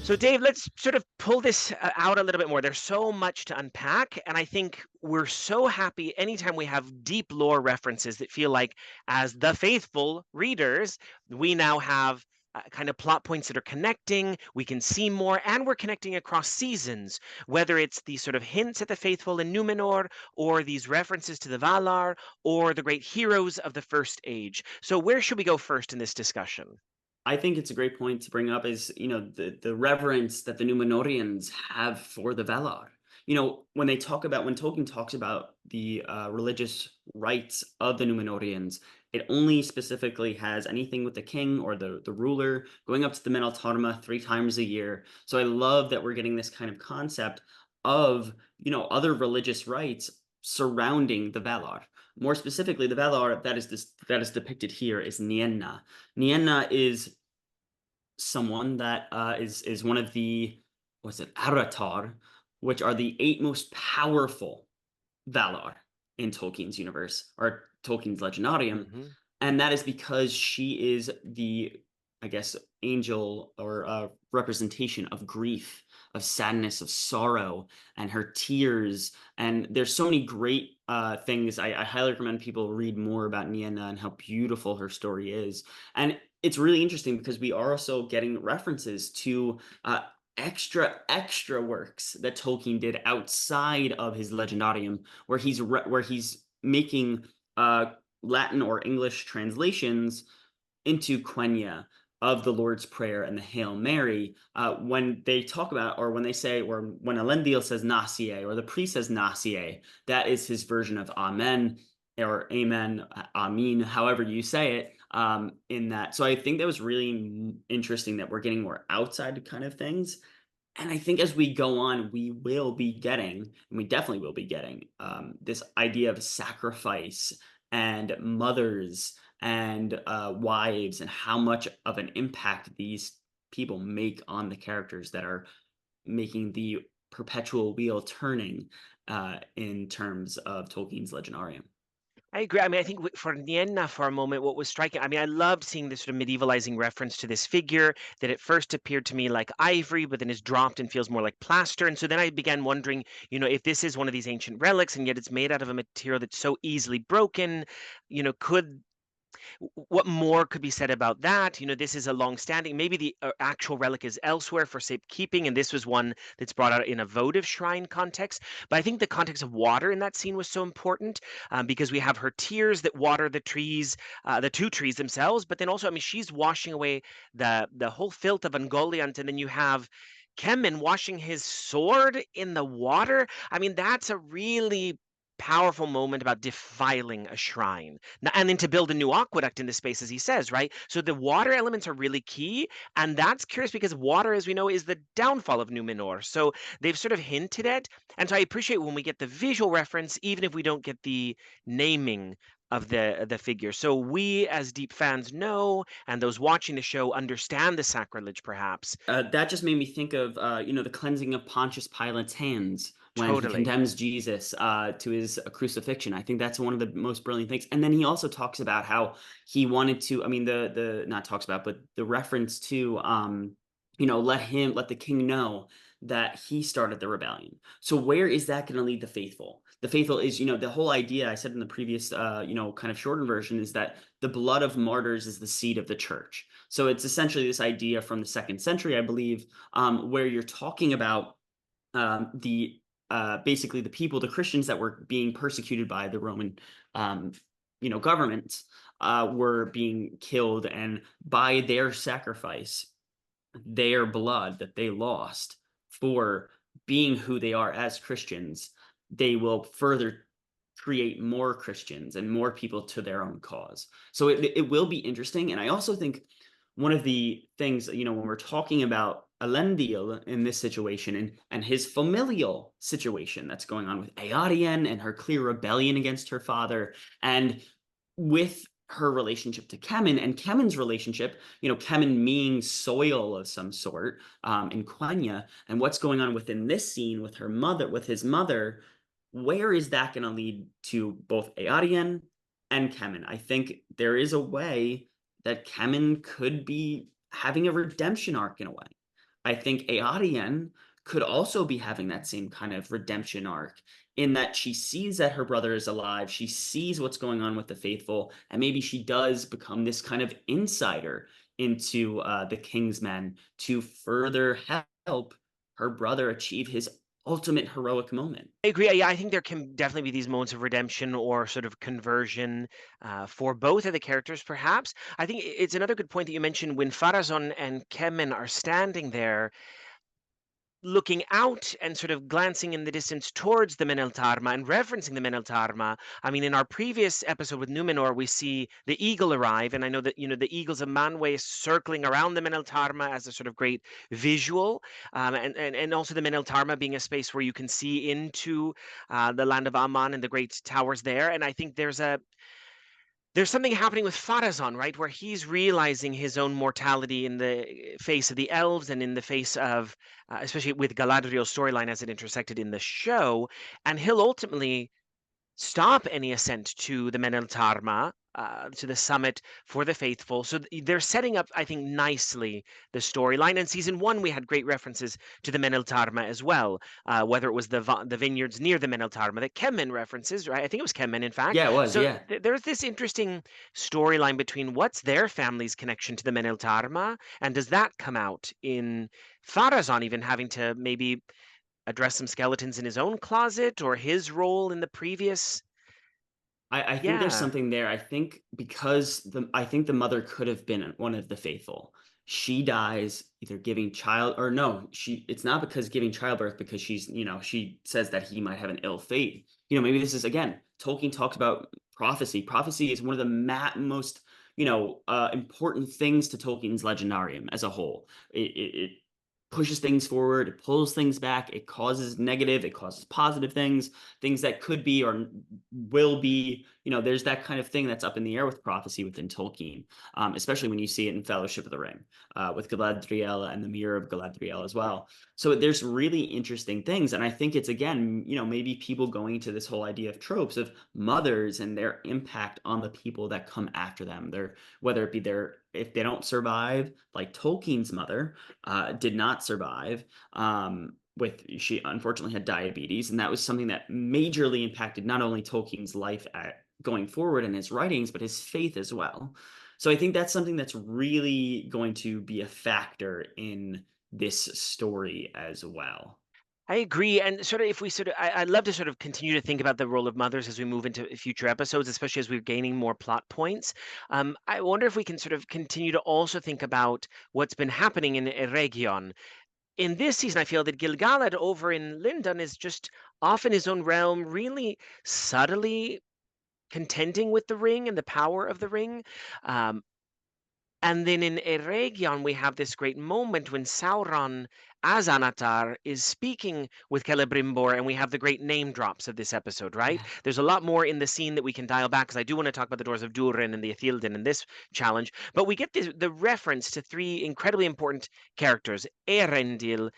So, Dave, let's sort of pull this out a little bit more. There's so much to unpack, and I think we're so happy anytime we have deep lore references that feel like, as the faithful readers, we now have kind of plot points that are connecting. We can see more, and we're connecting across seasons, whether it's these sort of hints at the faithful in Numenor, or these references to the Valar, or the great heroes of the First Age. So, where should we go first in this discussion? I think it's a great point to bring up is, the reverence that the Númenóreans have for the Valar. When Tolkien talks about the religious rites of the Númenóreans, it only specifically has anything with the king or the ruler going up to the Meneltarma 3 times a year. So I love that we're getting this kind of concept of, other religious rites surrounding the Valar. More specifically, the Valar that is depicted here is Nienna. Nienna is someone that is one of the what's it Aratar, which are the 8 most powerful Valar in Tolkien's universe or Tolkien's Legendarium, Hmm. and that is because she is the, I guess, angel or representation of grief, of sadness, of sorrow, and her tears. And there's so many great things. I highly recommend people read more about Nienna and how beautiful her story is. And it's really interesting because we are also getting references to extra works that Tolkien did outside of his Legendarium, where he's making Latin or English translations into Quenya of the Lord's Prayer and the Hail Mary. When they talk about, or when they say, or when Elendil says Nasie, or the priest says Nasie, that is his version of Amen or Amen, Amin, however you say it. In that, so I think that was really interesting that we're getting more outside kind of things. And I think as we go on, we will be getting, and we definitely will be getting, this idea of sacrifice and mothers and wives, and how much of an impact these people make on the characters that are making the perpetual wheel turning in terms of Tolkien's Legendarium. I agree. I mean, I think for Nienna, for a moment, what was striking, I mean, I loved seeing this sort of medievalizing reference to this figure that at first appeared to me like ivory, but then is dropped and feels more like plaster. And so then I began wondering, if this is one of these ancient relics and yet it's made out of a material that's so easily broken, could what more could be said about that? This is a long-standing, maybe the actual relic is elsewhere for safekeeping, and this was one that's brought out in a votive shrine context. But I think the context of water in that scene was so important because we have her tears that water the trees, the 2 trees themselves, but then also, I mean, she's washing away the whole filth of Ungoliant, and then you have Kemen washing his sword in the water. I mean, that's a really powerful moment about defiling a shrine. And then to build a new aqueduct in the space, as he says, right? So the water elements are really key. And that's curious because water, as we know, is the downfall of Numenor. So they've sort of hinted at. And so I appreciate when we get the visual reference, even if we don't get the naming of the figure. So we as deep fans know, and those watching the show understand the sacrilege, perhaps. That just made me think of, the cleansing of Pontius Pilate's hands when he Totally. condemns Jesus to his crucifixion. I think that's one of the most brilliant things. And then he also talks about how he wanted to. I mean, the not talks about, but the reference to, let the king know that he started the rebellion. So where is that going to lead the faithful? The faithful is, the whole idea I said in the previous, kind of shortened version is that the blood of martyrs is the seed of the church. So it's essentially this idea from the 2nd century, I believe, where you're talking about the basically the people, the Christians that were being persecuted by the Roman, government, were being killed, and by their sacrifice, their blood that they lost for being who they are as Christians, they will further create more Christians and more people to their own cause. So it will be interesting. And I also think one of the things, when we're talking about Elendil in this situation, and his familial situation that's going on with Eärien and her clear rebellion against her father, and with her relationship to Kemen and Kemen's relationship, Kemen being soil of some sort, in Quenya, and what's going on within this scene with her mother, with his mother, where is that going to lead to both Eärien and Kemen? I think there is a way that Kemen could be having a redemption arc in a way. I think Eärien could also be having that same kind of redemption arc in that she sees that her brother is alive, she sees what's going on with the faithful, and maybe she does become this kind of insider into the King's Men to further help her brother achieve his ultimate heroic moment. I agree. Yeah, I think there can definitely be these moments of redemption or sort of conversion for both of the characters, perhaps. I think it's another good point that you mentioned when Farazon and Kemen are standing there looking out and sort of glancing in the distance towards the Menel Tarma and referencing the Menel Tarma. I mean, in our previous episode with Numenor, we see the eagle arrive, and I know that the eagles of Manwë circling around the Menel Tarma as a sort of great visual, and also the Menel Tarma being a space where you can see into the land of Aman and the great towers there. And I think there's something happening with Farazon, right, where he's realizing his own mortality in the face of the elves and in the face of, especially with Galadriel's storyline as it intersected in the show, and he'll ultimately stop any ascent to the Meneltarma, to the summit for the faithful. So they're setting up, I think, nicely the storyline. In season one, we had great references to the Meneltarma as well, whether it was the vineyards near the Meneltarma that Kemen references, right? I think it was Kemen, in fact. Yeah, it was. So Yeah. there's this interesting storyline between what's their family's connection to the Meneltarma, and does that come out in Farazan even having to maybe address some skeletons in his own closet or his role in the previous. I think there's Yeah. something there. I think because I think the mother could have been one of the faithful. She dies either giving child or no, it's not because giving childbirth because she says that he might have an ill fate. Maybe this is again, Tolkien talks about prophecy. Prophecy is one of the most, important things to Tolkien's Legendarium as a whole. It pushes things forward, it pulls things back, it causes negative, it causes positive things that could be or will be. There's that kind of thing that's up in the air with prophecy within Tolkien, especially when you see it in Fellowship of the Ring, with Galadriel and the Mirror of Galadriel as well. So there's really interesting things, and I think it's again, maybe people going to this whole idea of tropes of mothers and their impact on the people that come after them. Whether it be if they don't survive, like Tolkien's mother did not survive. She unfortunately had diabetes, and that was something that majorly impacted not only Tolkien's life going forward in his writings, but his faith as well. So I think that's something that's really going to be a factor in this story as well. I agree. And sort of if we sort of I'd love to sort of continue to think about the role of mothers as we move into future episodes, especially as we're gaining more plot points. I wonder if we can sort of continue to also think about what's been happening in Eregion. In this season, I feel that Gilgalad over in Lindon is just off in his own realm, really subtly contending with the ring and the power of the ring. Um, And then in Eregion, we have this great moment when Sauron, as Anatar, is speaking with Celebrimbor, and we have the great name drops of this episode, right? Yeah. There's a lot more in the scene that we can dial back, because I do want to talk about the Doors of Durin and the Ithilden in this challenge. But we get the reference to three incredibly important characters, Eärendil,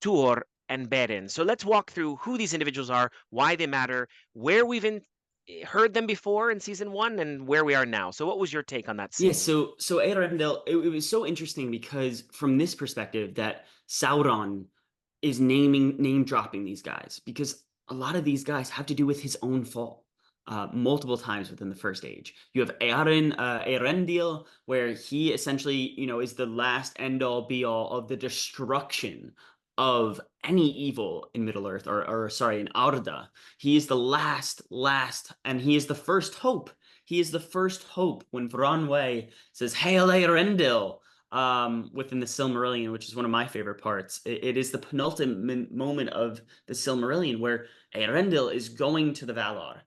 Tuor, and Beren. So let's walk through who these individuals are, why they matter, where heard them before in season one, and where we are now. So what was your take on that Yeah, scene? so Eärendil, it was so interesting because from this perspective that Sauron is name dropping these guys because a lot of these guys have to do with his own fall. Multiple times within the first age, you have Eärendil, where he essentially, is the last end all be all of the destruction of any evil in Middle Earth, or sorry, in Arda. He is the last, and he is the first hope. He is the first hope when Bronwë says, "Hail Eärendil," within the Silmarillion, which is one of my favorite parts. It is the penultimate moment of the Silmarillion where Eärendil is going to the Valar,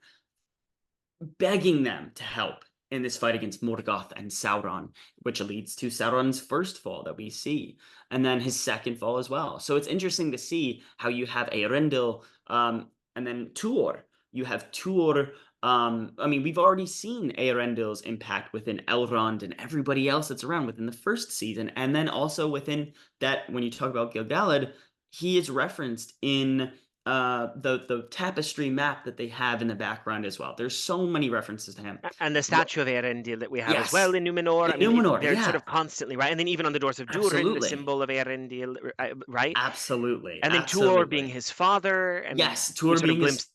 begging them to help in this fight against Morgoth and Sauron, which leads to Sauron's first fall that we see, and then his second fall as well. So it's interesting to see how you have Eärendil, and then Tuor. You have Tuor. I mean, we've already seen Eärendil's impact within Elrond and everybody else that's around within the first season, and then also within that, when you talk about Gil-galad, he is referenced in the tapestry map that they have in the background as well. There's so many references to him. And the Wha statue of Eärendil that we have as well Yes, in Numenor. I in mean, it, Numenor, they're sort yeah, of constantly right, and then even on the doors of Durin, the absolutely, symbol of Eärendil, right? absolutely, And then Tuor being absolutely. his father, and Yes, we Tour sort of being glimpse. his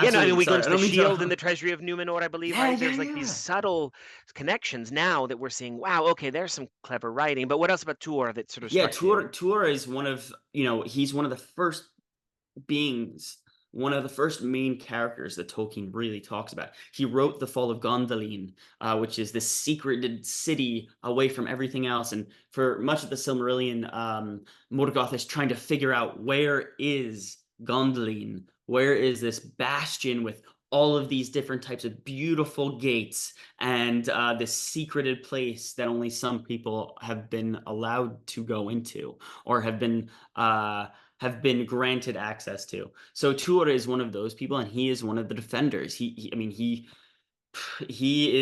Yeah, no, I mean, absolutely. we Sorry, glimpse I the don't mean shield in to. the treasury of Numenor, I believe, Yeah, right? yeah, There's like these yeah. subtle connections now that we're seeing. Wow, okay, there's some clever writing. But what else about Tuor that sort of Yeah, struck you? Tour is one of, he's one of the first beings, one of the first main characters that Tolkien really talks about. He wrote The Fall of Gondolin, which is this secreted city away from everything else. And for much of the Silmarillion, Morgoth is trying to figure out where is Gondolin? Where is this bastion with all of these different types of beautiful gates and this secreted place that only some people have been allowed to go into or have been granted access to. So Tuor is one of those people, and he is one of the defenders. I mean, he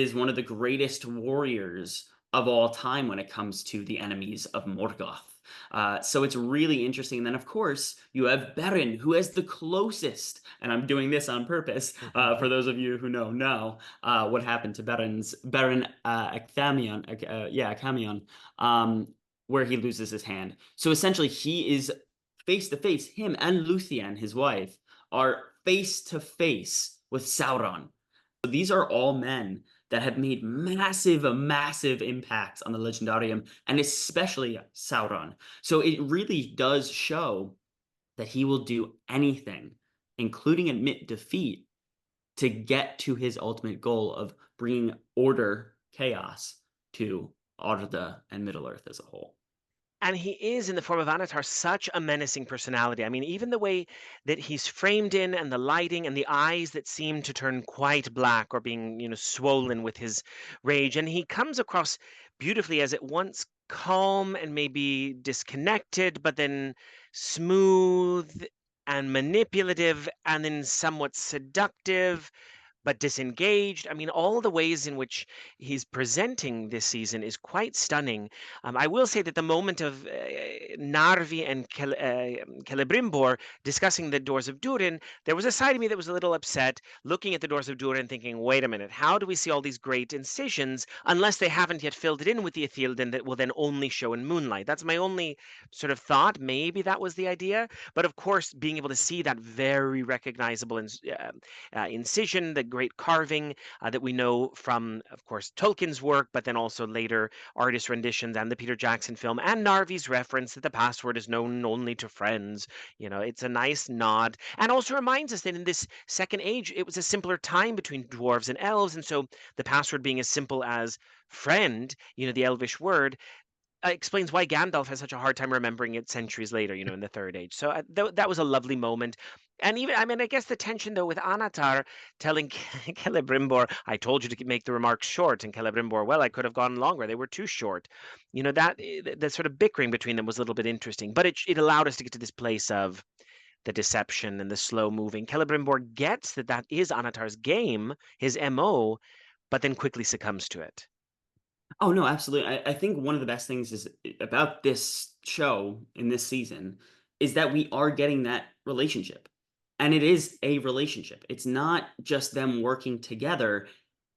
is one of the greatest warriors of all time when it comes to the enemies of Morgoth. So it's really interesting. And then, of course, you have Beren, who has the closest, and I'm doing this on purpose for those of you who know what happened to Beren Acthamion, Acamion, where he loses his hand. So essentially, he is face to face. Him and Luthien, his wife, are face to face with Sauron. These are all men that have made massive impacts on the Legendarium, and especially Sauron. So it really does show that he will do anything, including admit defeat, to get to his ultimate goal of bringing order, chaos to Arda and Middle Earth as a whole. And he is, in the form of Anatar, such a menacing personality. I mean, even the way that he's framed in, and the lighting, and the eyes that seem to turn quite black or being, swollen with his rage. And he comes across beautifully as at once calm and maybe disconnected, but then smooth and manipulative, and then somewhat seductive but disengaged. I mean, all the ways in which he's presenting this season is quite stunning. I will say that the moment of Narvi and Celebrimbor discussing the doors of Durin, there was a side of me that was a little upset looking at the doors of Durin thinking, wait a minute, how do we see all these great incisions unless they haven't yet filled it in with the Ithilden that will then only show in moonlight? That's my only sort of thought. Maybe that was the idea. But of course, being able to see that very recognizable incision, the great carving that we know from, of course, Tolkien's work, but then also later artist renditions and the Peter Jackson film, and Narvi's reference that the password is known only to friends. It's a nice nod, and also reminds us that in this second age, it was a simpler time between dwarves and elves, and so the password being as simple as friend, the elvish word, explains why Gandalf has such a hard time remembering it centuries later, in the Third Age. So that was a lovely moment. And even, I mean, I guess the tension though with Anatar telling Celebrimbor, "I told you to make the remarks short," and Celebrimbor, "Well, I could have gone longer. They were too short." That the sort of bickering between them was a little bit interesting, but it allowed us to get to this place of the deception and the slow moving. Celebrimbor gets that that is Anatar's game, his MO, but then quickly succumbs to it. Oh no, absolutely. I think one of the best things is about this show in this season is that we are getting that relationship. And it is a relationship. It's not just them working together.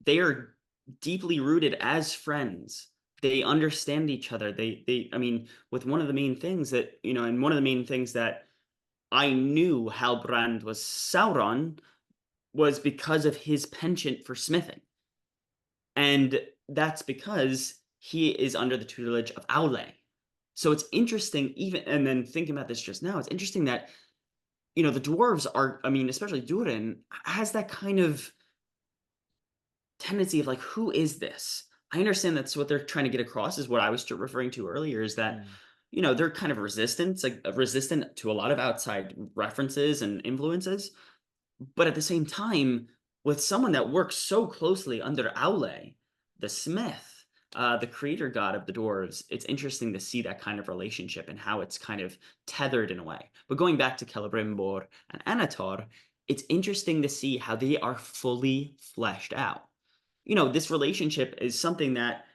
They are deeply rooted as friends. They understand each other. They I mean, with one of the main things that, and one of the main things that I knew Halbrand was Sauron was because of his penchant for smithing. And that's because he is under the tutelage of Aule. So it's interesting, even and then thinking about this just now, it's interesting that the dwarves are, I mean, especially Durin has that kind of tendency of like, who is this? I understand that's what they're trying to get across, is what I was referring to earlier, is that Mm. they're kind of resistant, like resistant to a lot of outside references and influences. But at the same time, with someone that works so closely under Aule, the smith, the creator god of the dwarves, it's interesting to see that kind of relationship and how it's kind of tethered in a way. But going back to Celebrimbor and Anator, it's interesting to see how they are fully fleshed out. This relationship is something that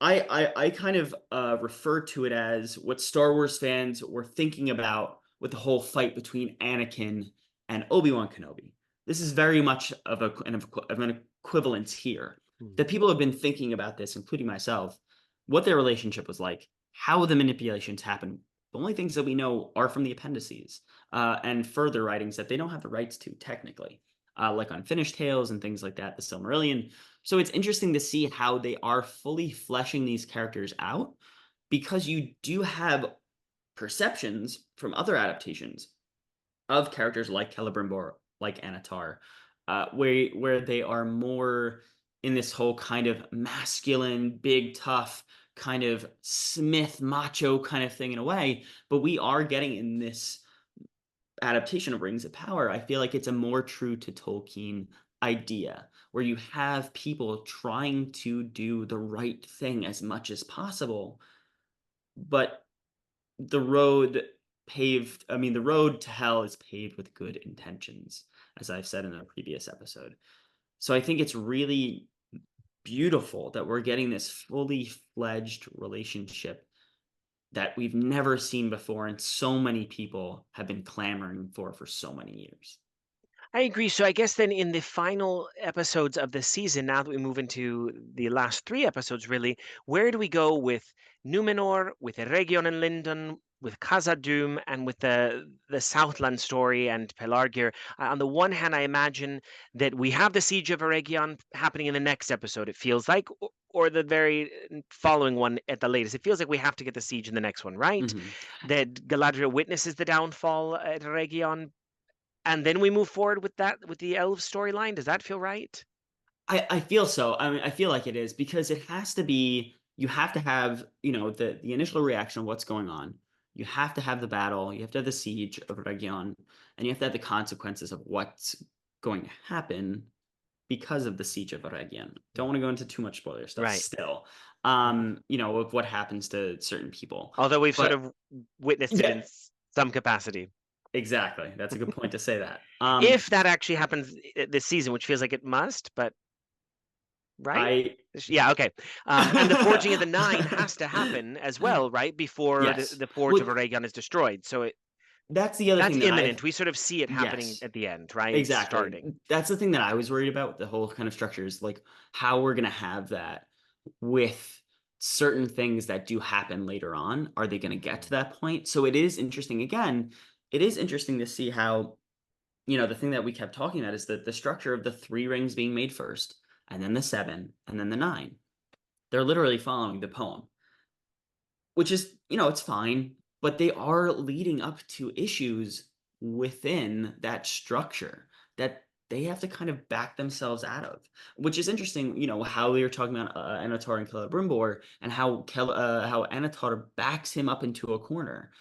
I kind of refer to it as what Star Wars fans were thinking about with the whole fight between Anakin and Obi-Wan Kenobi. This is very much of an equivalence here. Mm. That people have been thinking about this, including myself, what their relationship was like, how the manipulations happen. The only things that we know are from the appendices and further writings that they don't have the rights to technically, like Unfinished Tales and things like that, the Silmarillion. So it's interesting to see how they are fully fleshing these characters out because you do have perceptions from other adaptations of characters like Celebrimbor, like Anatar, where they are more in this whole kind of masculine, big, tough, kind of Smith macho kind of thing in a way. But we are getting in this adaptation of Rings of Power. I feel like it's a more true to Tolkien idea where you have people trying to do the right thing as much as possible, but the road the road to hell is paved with good intentions, as I've said in a previous episode. So I think it's really beautiful that we're getting this fully fledged relationship that we've never seen before and so many people have been clamoring for so many years. I agree. So I guess then in the final episodes of the season, now that we move into the last three episodes, really, where do we go with Numenor, with Eregion and Lindon, with Khazad-dûm, and with the Southland story and Pelargir? On the one hand, I imagine that we have the siege of Eregion happening in the next episode. It feels like, or the very following one at the latest. It feels like we have to get the siege in the next one, right? Mhm. That Galadriel witnesses the downfall at Eregion, and then we move forward with that with the elves storyline. Does that feel right? I feel so. I mean, I feel like it is because it has to be you have to have, the initial reaction of what's going on. You have to have the battle, you have to have the siege of Region, and you have to have the consequences of what's going to happen because of the siege of Region. Don't want to go into too much spoiler stuff Right. still. Mhm. Of what happens to certain people. Although we've sort But of witnessed it yeah, in some capacity. exactly. That's a good point to say that. If that actually happens this season, which feels like it must, but right? I Yeah, okay. And the forging of the nine has to happen as well, right? Before yes. the forge of Well, Aragon is destroyed. So that's the other that's thing that imminent. I've We sort of see it happening yes. at the end, right? It's Exactly. starting. That's the thing that I was worried about with the whole kind of structure is like how we're gonna have that with certain things that do happen later on. Are they gonna get to Mhm. that point? So it is interesting. Again, it is interesting to see how, the thing that we kept talking about is that the structure of the three rings being made first, and then the seven, and then the nine. They're literally following the poem. Which is, it's fine, but they are leading up to issues within that structure that they have to kind of back themselves out of, which is interesting, how we were talking about Anatar and Celebrimbor and how Anatar backs him up into a corner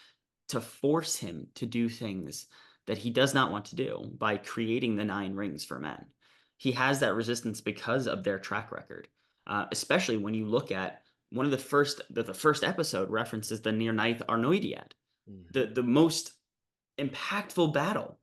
to force him to do things that he does not want to do by creating the nine rings for men. He has that resistance because of their track record, especially when you look at one of the first episode references the Near Ninth Arnoediad, the Mhm. most impactful battle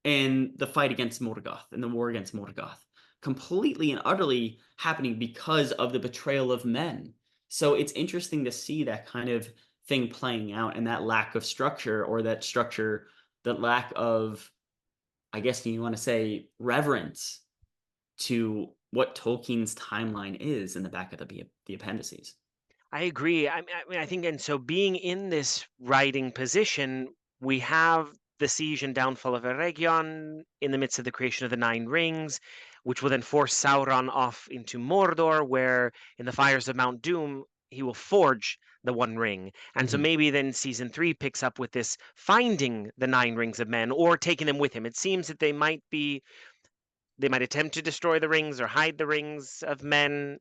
in the fight against Morgoth, in the war against Morgoth, completely and utterly happening because of the betrayal of men. So it's interesting to see that kind of thing playing out and that lack of structure or that structure, that lack of, I guess you want to say, reverence to what Tolkien's timeline is in the back of the appendices. I agree. I mean, I think, and so being in this writing position, we have the siege and downfall of Eregion in the midst of the creation of the Nine Rings, which will then force Sauron off into Mordor, where in the fires of Mount Doom, he will forge the One Ring. And so Mhm. maybe then season three picks up with this finding the Nine Rings of Men or taking them with him. It seems that they might attempt to destroy the rings or hide the rings of men.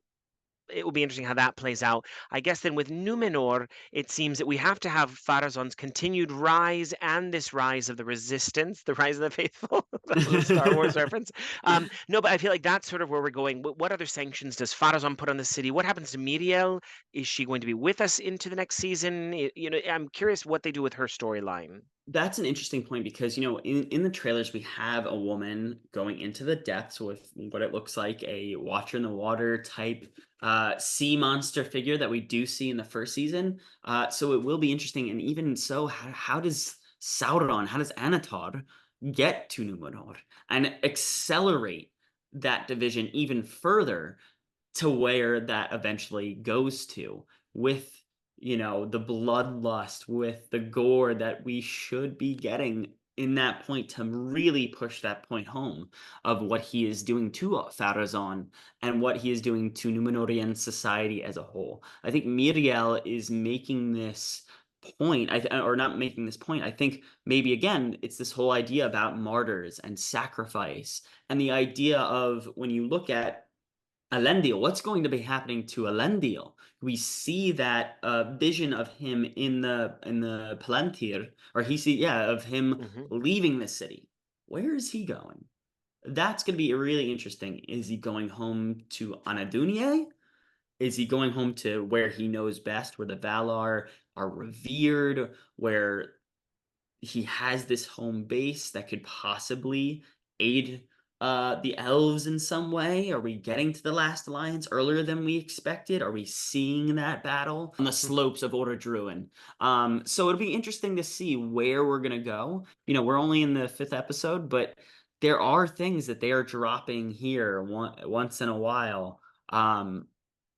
It will be interesting how that plays out. I guess then with Numenor, it seems that we have to have Pharazôn's continued rise and this rise of the resistance, the rise of the faithful. That was a Star Wars reference. No, but I feel like that's sort of where we're going. What other sanctions does Pharazôn put on the city? What happens to Miriel? Is she going to be with us into the next season? I'm curious what they do with her storyline. That's an interesting point because, in the trailers, we have a woman going into the depths with what it looks like a Watcher in the Water type sea monster figure that we do see in the first season. So it will be interesting. And even so, how does Sauron? How does Anatar get to Numenor and accelerate that division even further to where that eventually goes to with, the bloodlust, with the gore that we should be getting in that point to really push that point home of what he is doing to Farazan and what he is doing to Numenorian society as a whole. I think Miriel is making this point, or not making this point. I think maybe again, it's this whole idea about martyrs and sacrifice, and the idea of when you look at Elendil, what's going to be happening to Elendil? We see that vision of him in the Palantir, or of him Hmm. leaving the city. Where is he going? That's going to be really interesting. Is he going home to Anadunye? Is he going home to where he knows best, where the Valar are revered, where he has this home base that could possibly aid the elves in some way? Are we getting to the Last Alliance earlier than we expected? Are we seeing that battle on the slopes of Order Druin? So it'll be interesting to see where we're gonna go. We're only in the fifth episode, but there are things that they are dropping here once in a while,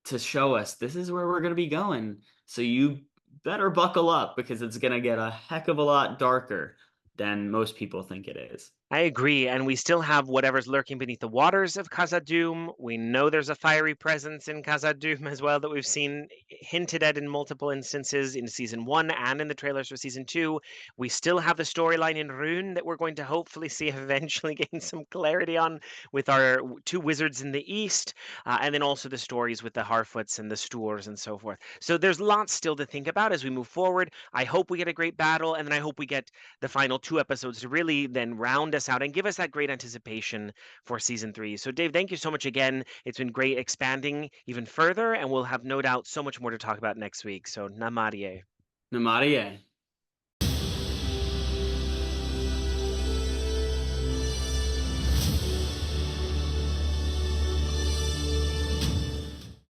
to show us this is where we're gonna be going. So you better buckle up because it's gonna get a heck of a lot darker than most people think it is. I agree, and we still have whatever's lurking beneath the waters of Khazad-dûm. We know there's a fiery presence in Khazad-dûm as well that we've seen hinted at in multiple instances in season one and in the trailers for season two. We still have the storyline in Rune that we're going to hopefully see eventually gain some clarity on with our two wizards in the east, and then also the stories with the Harfoots and the Stoors and so forth. So there's lots still to think about as we move forward. I hope we get a great battle, and then I hope we get the final two episodes to really then round us out and give us that great anticipation for season three. So, Dave, thank you so much again. It's been great expanding even further, and we'll have no doubt so much more to talk about next week. So, namarie. Namarie.